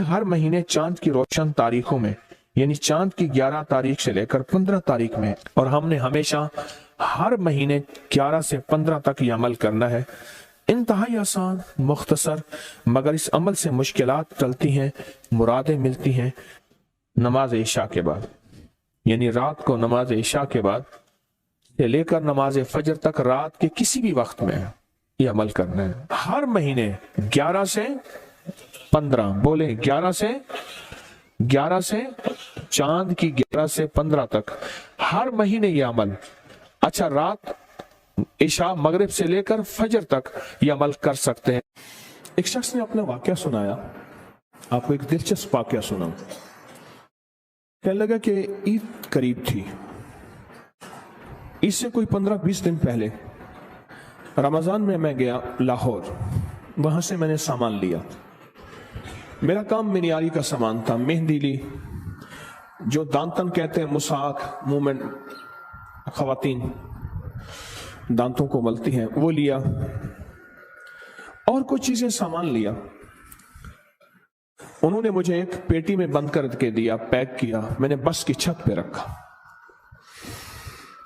हर महीने चांद की रोशन तारीखों में, यानी चांद की 11 तारीख से लेकर 15 तारीख में, और हमने हमेशा हर महीने 11 से 15 तक ये अमल करना है। इंतहाई आसान, मुख्तसर, मगर इस अमल से मुश्किलात टलती हैं, मुरादें मिलती हैं। नमाज इशा के बाद, यानी रात को नमाज इशा के बाद से लेकर नमाज फजर तक रात के किसी भी वक्त में ये अमल करना है। हर महीने 11 से 15, बोले 11 से चांद की 11 से 15 तक हर महीने ये अमल। अच्छा, रात इशा मगरिब से लेकर फजर तक ये अमल कर सकते हैं। एक शख्स ने अपना वाकया सुनाया, आपको एक दिलचस्प वाकया सुनाऊं। कहने लगा कि ईद करीब थी, इससे कोई 15-20 दिन पहले रमजान में मैं गया लाहौर। वहां से मैंने सामान लिया। मेरा काम मिनियारी का सामान था। मेहंदी ली, जो दांतन कहते हैं, मुसाक, मूवमेंट, खवातीन दांतों को मलती हैं, वो लिया, और कुछ चीजें सामान लिया। उन्होंने मुझे एक पेटी में बंद करके दिया, पैक किया। मैंने बस की छत पे रखा।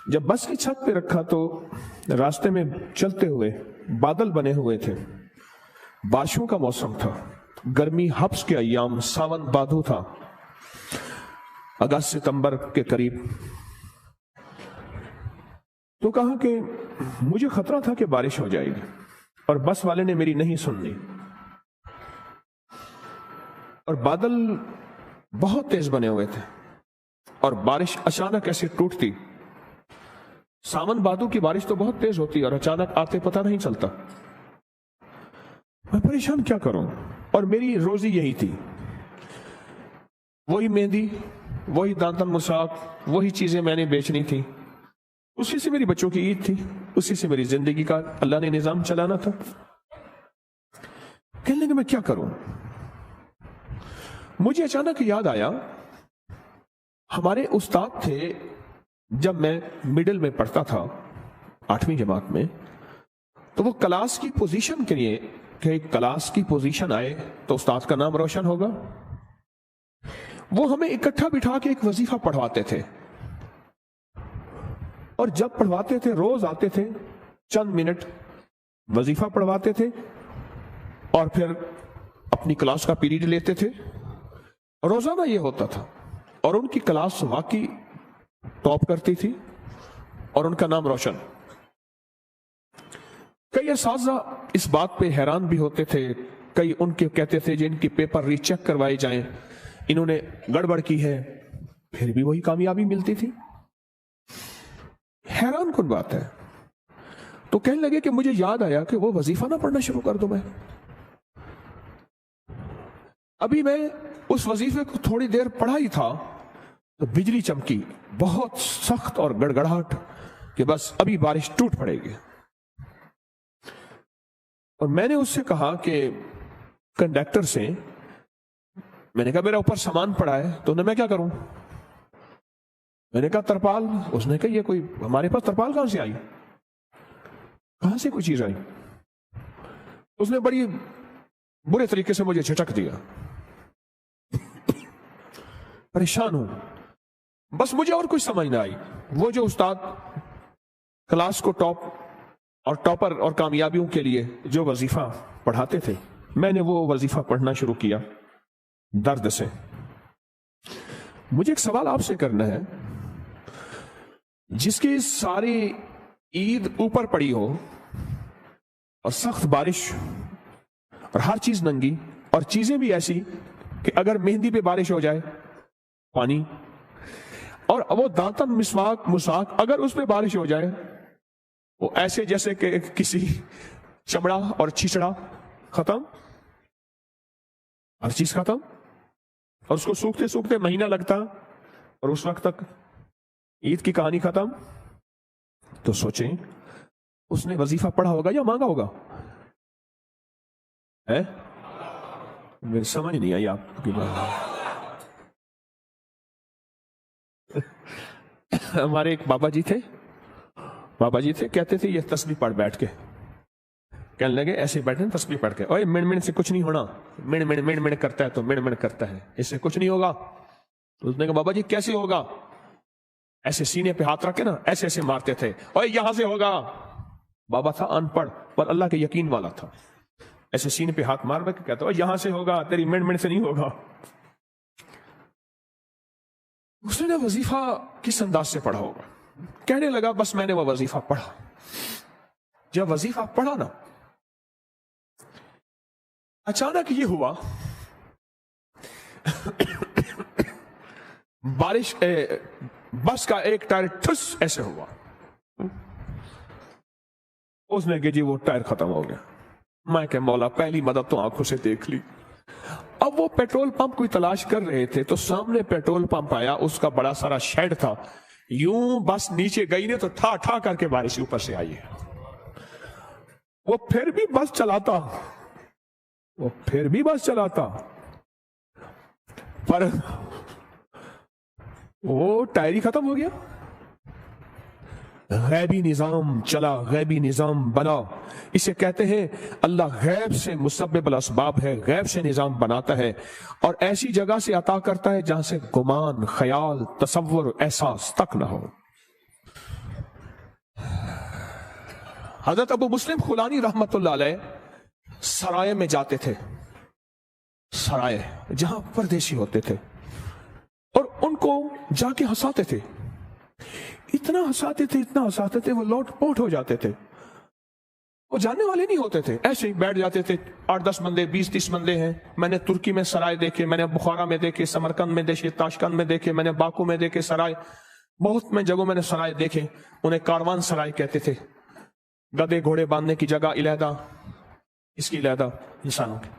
जब बस की छत पे रखा तो रास्ते में चलते हुए बादल बने हुए थे, बारिशों का मौसम था, गर्मी हब्स के अय्याम, सावन भादो था, अगस्त सितंबर के करीब। तो कहा कि मुझे खतरा था कि बारिश हो जाएगी, और बस वाले ने मेरी नहीं सुननी, और बादल बहुत तेज बने हुए थे, और बारिश अचानक ऐसे टूटती। सावन भादो की बारिश तो बहुत तेज होती है और अचानक आते पता नहीं चलता। मैं परेशान क्या करूं, और मेरी रोजी यही थी, वही मेहंदी, वही दांतन मुसाक, वही चीजें मैंने बेचनी थी। उसी से मेरी बच्चों की ईद थी, उसी से मेरी जिंदगी का अल्लाह ने निजाम चलाना था। कहने लगे मैं क्या करूं। मुझे अचानक याद आया, हमारे उस्ताद थे जब मैं मिडिल में पढ़ता था, 8वीं जमात में, तो वो क्लास की पोजीशन के लिए कि क्लास की पोजीशन आए तो उस्ताद का नाम रोशन होगा, वो हमें इकट्ठा बिठा के एक वजीफा पढ़वाते थे। और जब पढ़वाते थे, रोज आते थे, चंद मिनट वजीफा पढ़वाते थे, और फिर अपनी क्लास का पीरियड लेते थे। रोजाना ये होता था, और उनकी क्लास वाकई टॉप करती थी, और उनका नाम रोशन। कई असातिज़ा इस बात पे हैरान भी होते थे, कई उनके कहते थे जिनकी पेपर रीचेक करवाए जाएं, इन्होंने गड़बड़ की है, फिर भी वही कामयाबी मिलती थी। हैरान कुन बात है। तो कहने लगे कि मुझे याद आया कि वो वजीफा ना पढ़ना शुरू कर दूं मैं। अभी मैं उस वजीफे को थोड़ी देर पढ़ा ही था तो बिजली चमकी, बहुत सख्त और गड़गड़ाहट, कि बस अभी बारिश टूट पड़ेगी। और मैंने उससे कहा कि कंडक्टर से, मैंने कहा मेरा ऊपर सामान पड़ा है, तो मैं क्या करूं। मैंने कहा तरपाल। उसने कहा ये कोई, हमारे पास तरपाल कहां से आई, कहां से कोई चीज आई। उसने बड़ी बुरे तरीके से मुझे झटक दिया। परेशान हूं, बस मुझे और कुछ समझ ना आई। वो जो उस्ताद क्लास को टॉप और टॉपर और कामयाबियों के लिए जो वजीफा पढ़ाते थे, मैंने वो वजीफा पढ़ना शुरू किया दर्द से। मुझे एक सवाल आपसे करना है, जिसकी सारी ईद ऊपर पड़ी हो और सख्त बारिश और हर चीज नंगी, और चीजें भी ऐसी कि अगर मेहंदी पे बारिश हो जाए, पानी, और वो दांतन मिसवाक मुसाक अगर उस पे बारिश हो जाए, वो ऐसे जैसे कि किसी चमड़ा और छिछड़ा खत्म, हर चीज खत्म, और उसको सूखते सूखते महीना लगता, और उस वक्त तक ईद की कहानी खत्म। तो सोचें, उसने वजीफा पढ़ा होगा या मांगा होगा? है? मेरी समझ नहीं आई आपकी बात। हमारे एक बाबा जी थे, कहते थे ये तस्बीह पढ़ बैठ के, کہنے لگے ایسے بیٹھے تسبیح پڑھ کے، اوے مڑ مڑ سے کچھ نہیں ہونا، مڑ مڑ مڑ مڑ کرتا ہے تو مڑ مڑ کرتا ہے، اس سے کچھ نہیں ہوگا۔ تو اس نے کہا بابا جی کیسے ہوگا؟ ایسے سینے پہ ہاتھ رکھ کے نا ایسے ایسے مارتے تھے، اوے یہاں سے ہوگا۔ بابا تھا ان پڑھ پر اللہ کے یقین والا تھا، ایسے سینے پہ ہاتھ مار کے کہتا اوے یہاں سے ہوگا، تیری مڑ مڑ سے نہیں ہوگا۔ اس نے وظیفہ کس انداز سے پڑھا ہوگا؟ کہنے لگا بس میں نے وہ وظیفہ پڑھا۔ جب وظیفہ پڑھا نا، اچانک یہ ہوا بارش بس کا ایک ٹائر ٹھس ایسے ہوا، اس نے کہ جی وہ ٹائر ختم ہو گیا۔ میں کہ مولا پہلی مدد تو آنکھوں سے دیکھ لی۔ اب وہ پیٹرول پمپ کوئی تلاش کر رہے تھے تو سامنے پیٹرول پمپ آیا، اس کا بڑا سارا شیڈ تھا، یوں بس نیچے گئی نے تو ٹھا ٹھا کر کے بارش اوپر سے آئی ہے۔ وہ پھر بھی بس چلاتا پر وہ ٹائر ہی ختم ہو گیا۔ غیبی نظام چلا، غیبی نظام بنا، اسے کہتے ہیں اللہ غیب سے مسبب الاسباب ہے، غیب سے نظام بناتا ہے اور ایسی جگہ سے عطا کرتا ہے جہاں سے گمان، خیال، تصور، احساس تک نہ ہو۔ حضرت ابو مسلم خولانی رحمت اللہ علیہ سرائے میں جاتے تھے، سرائے جہاں پردیسی ہوتے تھے، اور ان کو جا کے ہنساتے تھے، اتنا ہنساتے تھے وہ لوٹ پوٹ ہو جاتے تھے۔ وہ جاننے والے نہیں ہوتے تھے، ایسے ہی بیٹھ جاتے تھے، 8-10 بندے، 20-30 بندے ہیں۔ میں نے ترکی میں سرائے دیکھے، میں نے بخارا میں دیکھے، سمرقند میں دیکھے، تاشکند میں دیکھے، میں نے باکو میں دیکھے سرائے، بہت میں جگہوں میں نے سرائے دیکھے۔ انہیں کاروان سرائے کہتے تھے، گدے گھوڑے باندھنے کی جگہ علیحدہ، اس کی علیحدہ، انسانوں کی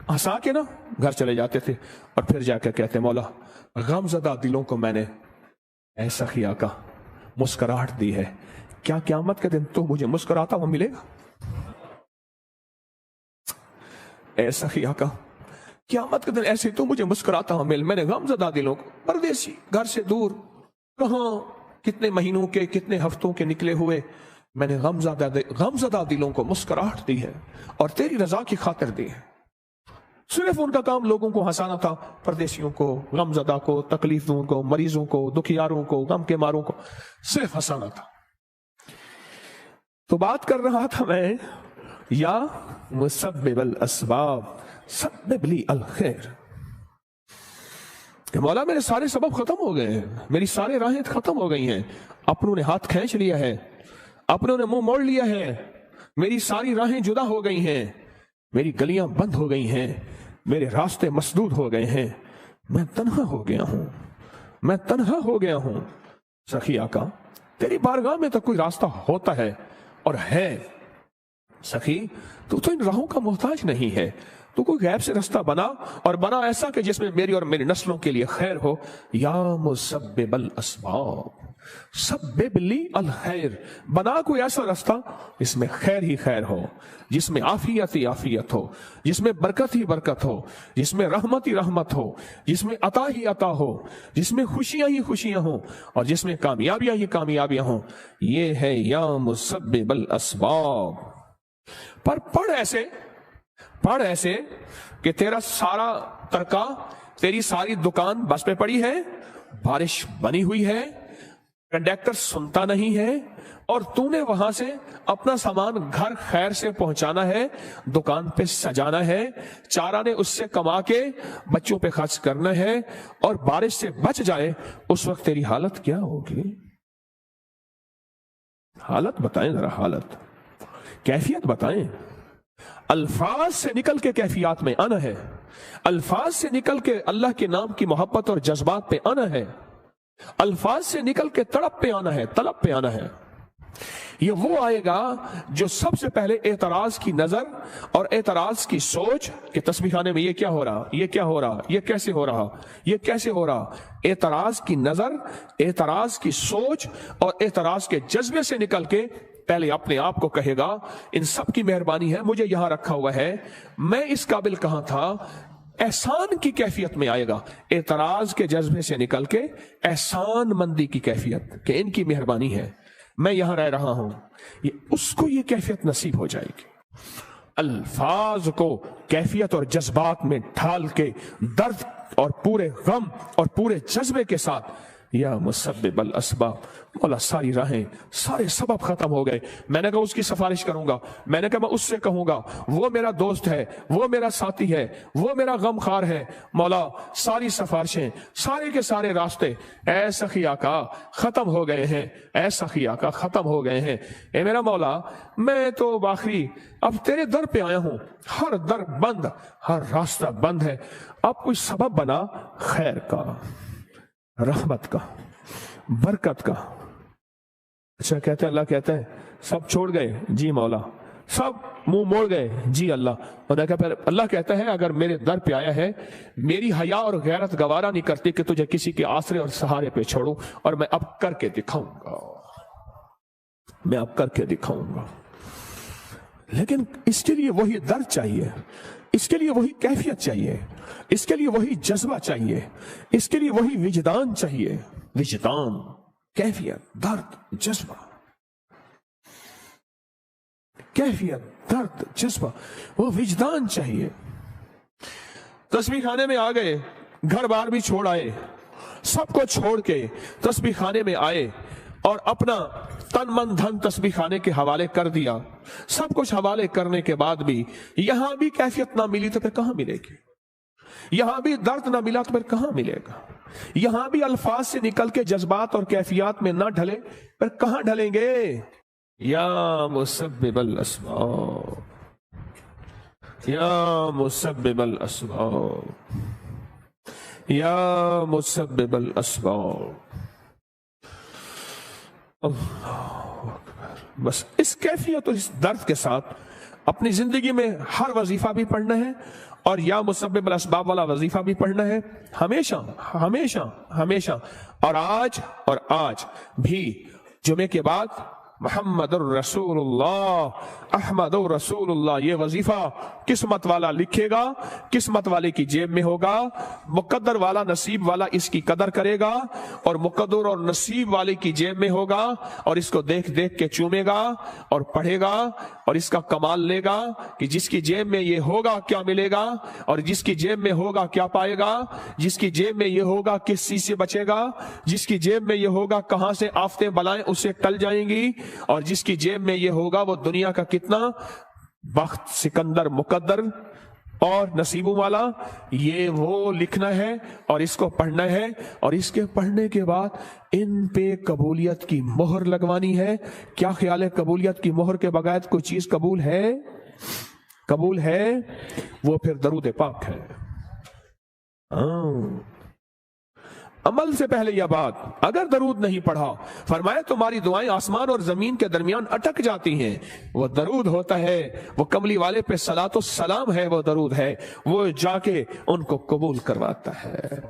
ہنسا کے نا گھر چلے جاتے تھے، اور پھر جا کے کہتے مولا غم زدہ دلوں کو میں نے اے سخی آقا مسکراہٹ دی ہے، کیا قیامت کے دن تو مجھے مسکراتا ہوا ملے گا؟ اے سخی آقا قیامت کے دن ایسے تو مجھے مسکراتا ہوا مل، میں نے غم زدہ دلوں کو، پردیسی گھر سے دور، کہاں کتنے مہینوں کے کتنے ہفتوں کے نکلے ہوئے، میں نے غم زدہ دلوں کو مسکراہٹ دی ہے اور تیری رضا کی خاطر دی ہے۔ صرف ان کا کام لوگوں کو ہنسانا تھا، پردیسیوں کو، غم زدہ کو، تکلیفوں کو، مریضوں کو، دکھیاروں کو، غم کے ماروں کو صرف ہنسانا تھا۔ تو بات کر رہا تھا میں، یا مسبب الاسباب سبب لی الخیر، کہ مولا میرے سارے سبب ختم ہو گئے ہیں، میری سارے راہیں ختم ہو گئی ہیں، اپنوں نے ہاتھ کھینچ لیا ہے، اپنوں نے منہ موڑ لیا ہے، میری ساری راہیں جدا ہو گئی ہیں، میری گلیاں بند ہو گئی ہیں، میرے راستے مسدود ہو گئے ہیں، میں تنہا ہو گیا ہوں۔ سخی آقا تیری بارگاہ میں تو کوئی راستہ ہوتا ہے اور ہے، سخی تو ان راہوں کا محتاج نہیں ہے، تو کوئی غیب سے راستہ بنا، اور بنا ایسا کہ جس میں میری اور میری نسلوں کے لیے خیر ہو۔ یا مسبب الاسباب سبب لی الخیر، بنا کوئی ایسا راستہ جس میں خیر ہی خیر ہو، جس میں عافیت ہی عافیت ہو، جس میں برکت ہی برکت ہو، جس میں رحمت ہی رحمت ہو، جس میں عطا ہی عطا ہو، جس میں خوشیاں ہی خوشیاں ہوں، اور جس میں کامیابیاں ہی کامیابیاں ہوں۔ یہ ہے یا مسبب الاسباب۔ پر پڑھ ایسے کہ تیرا سارا ترکا، تیری ساری دکان بس پہ پڑی ہے، بارش بنی ہوئی ہے، کنڈکٹر سنتا نہیں ہے، اور تو نے وہاں سے اپنا سامان گھر خیر سے پہنچانا ہے، دکان پہ سجانا ہے، 4 آنے اس سے کما کے بچوں پہ خرچ کرنا ہے، اور بارش سے بچ جائے اس وقت تیری حالت کیا ہوگی؟ حالت بتائیں ذرا، حالت، کیفیت بتائیں۔ الفاظ سے نکل کے کیفیات میں آنا ہے، الفاظ سے نکل کے اللہ کے نام کی محبت اور جذبات پہ آنا ہے، الفاظ سے نکل کے تڑپ پہ آنا ہے، طلب پہ آنا ہے۔ یہ وہ آئے گا جو سب سے پہلے اعتراض کی نظر اور اعتراض کی سوچ کہ تسبیح خانے میں یہ کیا ہو رہا، یہ کیا ہو رہا، یہ کیسے ہو رہا، یہ کیسے ہو رہا، اعتراض کی نظر، اعتراض کی سوچ اور اعتراض کے جذبے سے نکل کے پہلے اپنے آپ کو کہے گا ان سب کی مہربانی ہے، مجھے یہاں رکھا ہوا ہے، میں اس قابل کہاں تھا۔ احسان کی کیفیت میں آئے گا، اعتراض کے جذبے سے نکل کے احسان مندی کی کیفیت کہ ان کی مہربانی ہے، میں یہاں رہ رہا ہوں، اس کو یہ کیفیت نصیب ہو جائے گی۔ अल्फाज को कैफियत और जज्बात में ढाल के दर्द और पूरे गम और पूरे जज्बे के साथ, या मुसब्बिबल अस्बाब, मौला सारी राहें, सारे सबब खत्म हो गए। मैंने कहा उसकी सिफारिश करूंगा, मैंने कहा मैं उससे कहूंगा, वो मेरा दोस्त है, वो मेरा साथी है, वो मेरा गमखार है। मौला सारी सिफारिशें, सारे के सारे रास्ते ऐ सखी आका खत्म हो गए हैं, ऐ सखी आका खत्म हो गए हैं। ए मेरा मौला, मैं तो आखिरी अब तेरे दर पे आया हूं, हर दर बंद, हर रास्ता बंद है। अब कोई सबब बना खैर का, रहमत का, बरकत का। अच्छा कहते हैं, अल्लाह कहता है सब छोड़ गए, जी मौला, सब मुंह मोड़ गए, जी अल्लाह। उन्होंने कहा, अल्लाह कहता है अगर मेरे दर पे आया है, मेरी हया और गैरत गवारा नहीं करती कि तुझे किसी के आसरे और सहारे पे छोड़ूं, और मैं अब करके दिखाऊंगा, मैं अब करके दिखाऊंगा। लेकिन इसके लिए वही दर्द चाहिए, इसके लिए वही कैफियत चाहिए, इसके लिए वही जज्बा चाहिए, इसके लिए वही विजदान चाहिए। विजदान, कैफियत, दर्द, जज्बा, कैफियत, दर्द, जज्बा, वो विजदान चाहिए। तस्बीह खाने में आ गए, घर बार भी छोड़ आए, सबको छोड़ के तस्बीह खाने में आए और अपना तन मन धन तस्बीह खाने के हवाले कर दिया। सब कुछ हवाले करने के बाद भी यहां भी कैफियत ना मिली तो फिर कहां मिलेगी? यहां भी दर्द ना मिला तो फिर कहां मिलेगा? यहां भी अल्फाज से निकल के जज्बात और कैफियत में ना ढले फिर कहां ढलेंगे? या मुसब्बिबल अस्बाब, या मुसब्बिबल अस्बाब, या मुसब्बिबल अस्बाब। बस इस कैफियत और इस दर्द के साथ अपनी जिंदगी में हर वजीफा भी पढ़ना है और या मुसब्बिबल अस्बाब वाला वजीफा भी पढ़ना है, हमेशा हमेशा हमेशा। और आज भी जुमे के बाद मुहम्मदुर रसूलुल्लाह, अहमदुर रसूलुल्लाह, ये वजीफा किस्मत वाला लिखेगा, किस्मत वाले की जेब में होगा, मुकद्दर वाला, नसीब वाला इसकी कदर करेगा, और मुकद्दर और नसीब वाले की जेब में होगा और इसको देख देख के चूमेगा और पढ़ेगा और इसका कमाल लेगा कि जिसकी जेब में ये होगा क्या मिलेगा, और जिसकी जेब में होगा क्या पाएगा, जिसकी जेब में ये होगा किस चीज से बचेगा, जिसकी जेब में ये होगा कहां से आफतें बलाएं उससे टल जाएंगी, और जिसकी जेब में ये होगा वो दुनिया का कितना बख्त, सिकंदर, मुकद्दर और नसीबों वाला, ये वो लिखना है और इसको पढ़ना है। और इसके पढ़ने के बाद इन पे कबूलियत की मोहर लगवानी है। क्या ख्याल है, कबूलियत की मोहर के बगैर कोई चीज कबूल है? कबूल है वो फिर दरूद पाक है। अमल से पहले यह बात, अगर दरूद नहीं पढ़ा, फरमाया तुम्हारी दुआएं आसमान और जमीन के दरमियान अटक जाती हैं। वो दरूद होता है, वो कमली वाले पे सलातो सलाम है, वो दरूद है, वो जाके उनको कबूल करवाता है।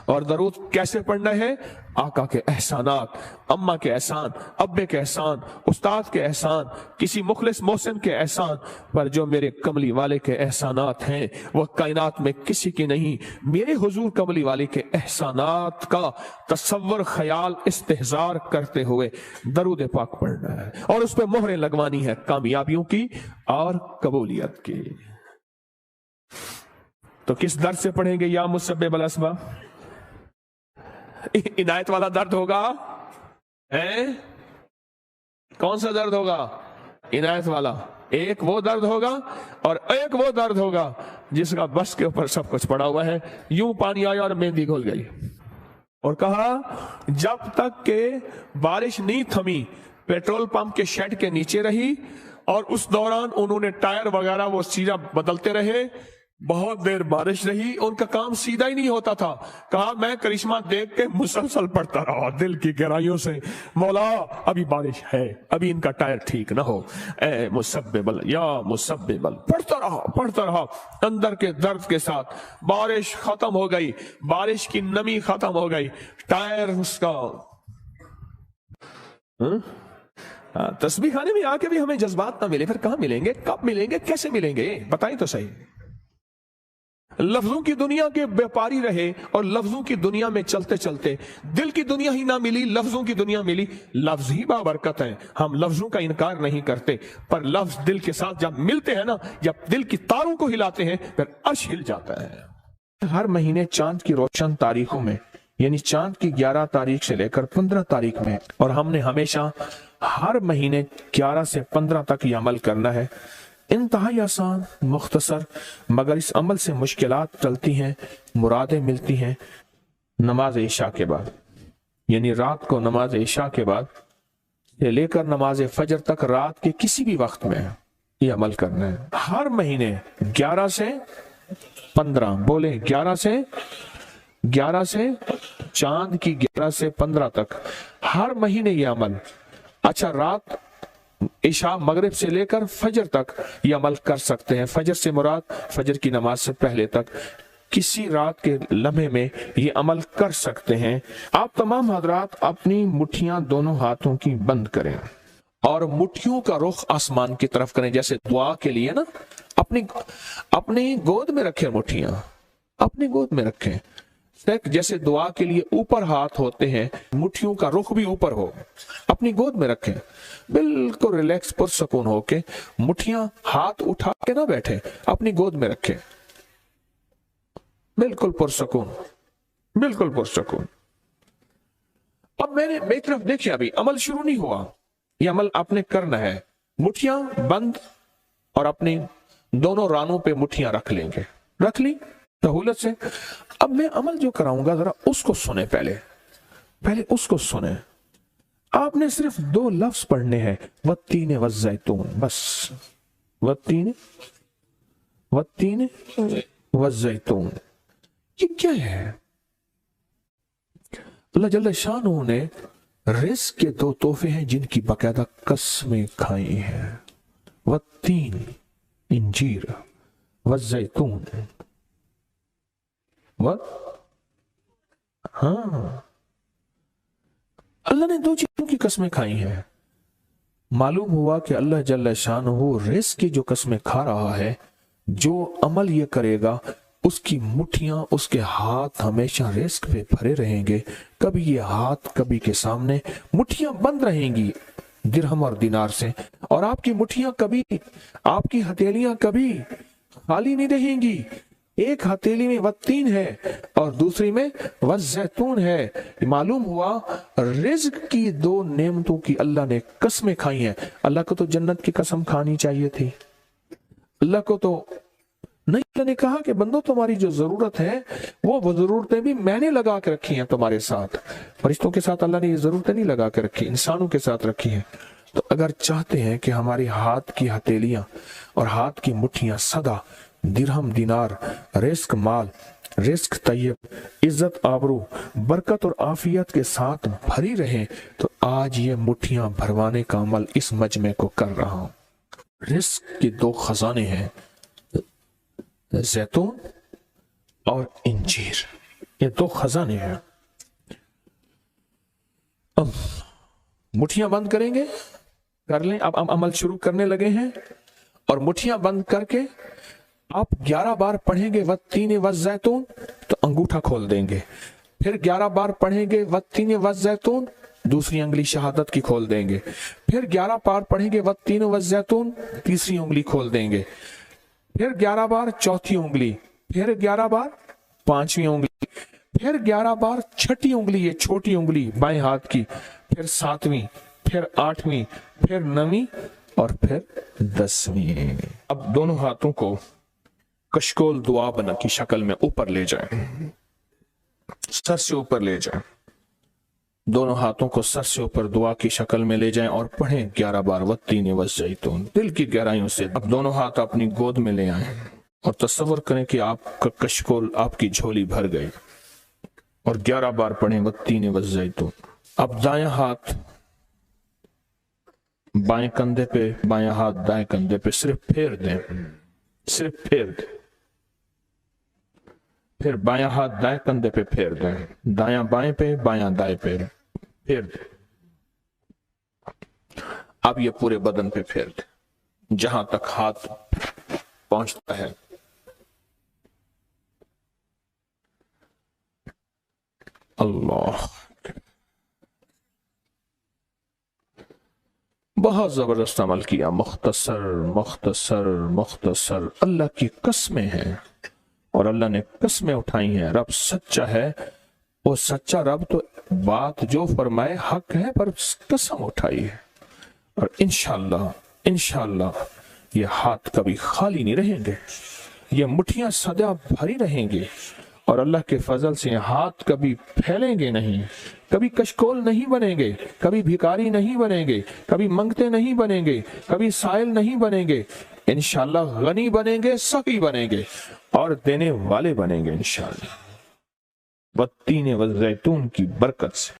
और दरूद कैसे पढ़ना है? आका के एहसानात, अम्मा के एहसान, अब्बे के एहसान, उस्ताद के एहसान, किसी मुखलिस मोहसिन के एहसान पर जो मेरे कमली वाले के एहसानात हैं वह कायनात में किसी की नहीं, मेरे हुजूर कमली वाले के एहसानात का तसव्वुर, ख्याल, इस्तेहजार करते हुए दरूद पाक पढ़ना है और उस पर मोहरें लगवानी है कामयाबियों की और कबूलियत की। तो किस दर्द से पढ़ेंगे? या मुसब्बिबल अस्बाब, इनायत वाला दर्द होगा है? कौन सा दर्द होगा? इनायत वाला। एक वो दर्द होगा और एक वो दर्द होगा जिसका बस के ऊपर सब कुछ पड़ा हुआ है। यूं पानी आया और मेहंदी घुल गई और कहा जब तक के बारिश नहीं थमी, पेट्रोल पंप के शेड के नीचे रही और उस दौरान उन्होंने टायर वगैरह वो सीधा बदलते रहे। बहुत देर बारिश रही, उनका काम सीधा ही नहीं होता था। कहा मैं करिश्मा देख के मुसलसल पढ़ता रहा दिल की गहराइयों से, मौला अभी बारिश है, अभी इनका टायर ठीक ना हो, ए मुसब्बिबल, या मुसब्बिबल। पढ़ता रहा अंदर के दर्द के साथ। बारिश खत्म हो गई, बारिश की नमी खत्म हो गई, टायर उसका तस्बीह खाने में आके भी हमें जज्बात ना मिले, फिर कहां मिलेंगे? कब मिलेंगे? कैसे मिलेंगे? बताएं तो सही। लफ्जों की दुनिया के व्यापारी रहे और लफ्जों की दुनिया में चलते चलते दिल की दुनिया ही ना मिली, लफ्जों की दुनिया मिली। लफ्ज ही बाबरकत है, हम लफ्जों का इनकार नहीं करते, पर लफ्ज दिल के साथ जब मिलते हैं ना, जब दिल की तारों को हिलाते हैं, फिर अर्श हिल जाता है। हर महीने चांद की रोशन तारीखों में, यानी चांद की 11 तारीख से लेकर 15 तारीख में, और हमने हमेशा हर महीने 11 से 15 तक ये अमल करना है। इंतहाई आसान, मुख्तसर, मगर इस अमल से मुश्किलात टलती हैं, मुरादें मिलती हैं। नमाज इशा के बाद, यानी रात को नमाज इशा के बाद से लेकर नमाज फजर तक रात के किसी भी वक्त में ये अमल करना है। हर महीने 11 से 15, बोले 11 से चांद की 11 से 15 तक हर महीने ये अमल। अच्छा, रात इशा मगरिब से लेकर फजर तक ये अमल कर सकते हैं। फजर से मुराद फजर की नमाज से पहले तक किसी रात के लम्हे में ये अमल कर सकते हैं। आप तमाम हजरात अपनी मुट्ठियां दोनों हाथों की बंद करें और मुट्ठियों का रुख आसमान की तरफ करें, जैसे दुआ के लिए ना अपनी गोद में रखें, मुट्ठियां अपनी गोद में रखें। जैसे दुआ के लिए ऊपर हाथ होते हैं, मुट्ठियों का रुख भी ऊपर हो, अपनी गोद में रखें, बिल्कुल रिलैक्स पुरसकून होके। मुट्ठियां हाथ उठा के ना बैठे, अपनी गोद में रखें, बिल्कुल पुरसकून, बिल्कुल पुरसकून। अब मेरी तरफ देखिए, अभी अमल शुरू नहीं हुआ, ये अमल आपने करना है। मुट्ठियां बंद और अपनी दोनों रानों पे मुट्ठियां रख लेंगे, रख ली सहूलत से। अब मैं अमल जो कराऊंगा जरा उसको सुने, पहले उसको सुने। आपने सिर्फ 2 लफ्ज पढ़ने हैं, वत्तीन वज़ैतून, बस वत्तीन वज़ैतून। ये क्या है? अल्लाह जल्ल शानहू ने रिज़्क़ के 2 तोहफे हैं जिनकी बाकायदा कसमें खाई हैं, वत्तीन इंजीर, वज़ैतून। हाँ, अल्लाह ने 2 चीजों की कसमें खाई हैं। मालूम हुआ कि अल्लाह जल्ल शानहू रिज़्क़ की जो कसमें खा रहा है, जो अमल ये करेगा उसकी मुट्ठियां, उसके हाथ हमेशा रिज़्क़ पे भरे रहेंगे। कभी ये हाथ कभी के सामने, मुट्ठियां बंद रहेंगी दिरहम और दिनार से, और आपकी मुट्ठियां कभी, आपकी हथेलियां कभी खाली नहीं रहेंगी। एक हथेली में वत्तीन है और दूसरी में वज़ैतून है। मालूम हुआ रिज़्क़ की 2 नेमतों की अल्लाह ने कसमें खाई हैं। अल्लाह को तो जन्नत की कसम खानी चाहिए थी, अल्लाह को तो नहीं। अल्लाह ने कहा कि बंदो, तुम्हारी जो जरूरत है वो जरूरतें भी मैंने लगा के रखी हैं तुम्हारे साथ। फरिश्तों के साथ अल्लाह ने ये जरूरतें नहीं लगा के रखी, इंसानों के साथ रखी हैं। तो अगर चाहते हैं कि हमारी हाथ की हथेलियां और हाथ की मुट्ठियां सदा दिरहम, दिनार, रिज़्क़ माल, रिज़्क़ तैयब, इज्जत, आबरू, बरकत और आफियत के साथ भरी रहें, तो आज ये मुट्ठियां भरवाने का अमल इस मजमे को कर रहा हूं। रिज़्क़ के 2 खजाने हैं, जैतून और इंजीर, ये 2 खजाने हैं। अब मुट्ठियां बंद करेंगे, कर लें। अब अमल शुरू करने लगे हैं, और मुट्ठियां बंद करके आप 11 बार पढ़ेंगे वत्तीन वज़ैतून, तो अंगूठा खोल देंगे। फिर 11 बार पढ़ेंगे वत्तीन वज़ैतून, दूसरी उंगली शहादत की खोल देंगे। फिर 11 बार पढ़ेंगे वत्तीन वज़ैतून, तीसरी उंगली खोल देंगे। फिर 11 बार चौथी उंगली, फिर 11 बार पांचवी उंगली, फिर 11 बार छठी उंगली, ये छोटी उंगली बाएं हाथ की, फिर 7वीं, फिर 8वीं, फिर 9वीं और फिर 10वीं। अब दोनों हाथों को कशकोल दुआ बना की शक्ल में ऊपर ले जाएं, सर से ऊपर ले जाएं। दोनों हाथों को सर से ऊपर दुआ की शक्ल में ले जाएं और पढ़ें 11 बार वत्तीन वज़ैतून, दिल की गहराइयों से। अब दोनों हाथ अपनी गोद में ले आए और तस्वर करें कि आपका कशकोल, आपकी झोली भर गई, और 11 बार पढ़ें वत्तीन वज़ैतून। अब दायां हाथ बाएं कंधे पे, बायां हाथ दाएं कंधे पे सिर्फ फेर दें, सिर्फ फेर दें। फिर बायां हाथ दाएं कंधे पे फेर दें, दायां बाएं पे, बायां दाएं पे फेर दें। अब ये पूरे बदन पे फेर दें, जहां तक हाथ पहुंचता है। اللہ، بہت زبردست عمل کیا، مختصر مختصر مختصر، اللہ کی قسمیں ہیں اور اللہ نے قسمیں اٹھائی ہیں، رب سچا ہے، وہ سچا رب تو بات جو فرمائے حق ہے، پر قسم اٹھائی ہے، اور انشاءاللہ یہ ہاتھ کبھی خالی نہیں رہیں گے، یہ مٹھیاں سدا بھری رہیں گے، اور اللہ کے فضل سے ہاتھ کبھی پھیلیں گے نہیں، کبھی کشکول نہیں بنیں گے، کبھی بھکاری نہیں بنیں گے، کبھی منگتے نہیں بنیں گے، کبھی سائل نہیں بنیں گے، انشاءاللہ غنی بنیں گے، سخی بنیں گے، اور دینے والے بنیں گے انشاءاللہ، والتین والزیتون کی برکت سے۔